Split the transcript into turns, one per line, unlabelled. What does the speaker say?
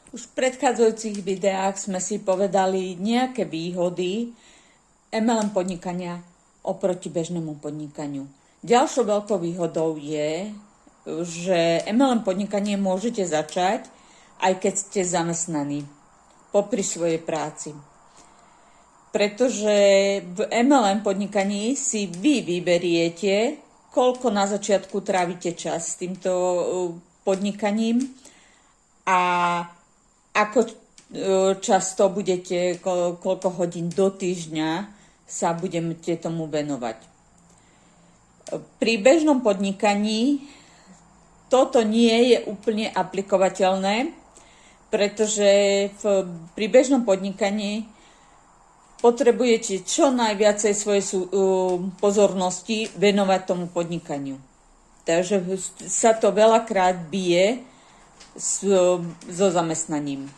Už v predchádzajúcich videách sme si povedali nejaké výhody MLM podnikania oproti bežnému podnikaniu. Ďalšou veľkou výhodou je, že MLM podnikanie môžete začať, aj keď ste zamestnaní popri svojej práci. Pretože v MLM podnikaní si vy vyberiete, koľko na začiatku trávite čas s týmto podnikaním a ako často budete, koľko hodín do týždňa sa budete tomu venovať. Pri bežnom podnikaní toto nie je úplne aplikovateľné, pretože pri bežnom podnikaní potrebujete čo najviacej svojej pozornosti venovať tomu podnikaniu. Takže sa to veľakrát bije so zamestnaním.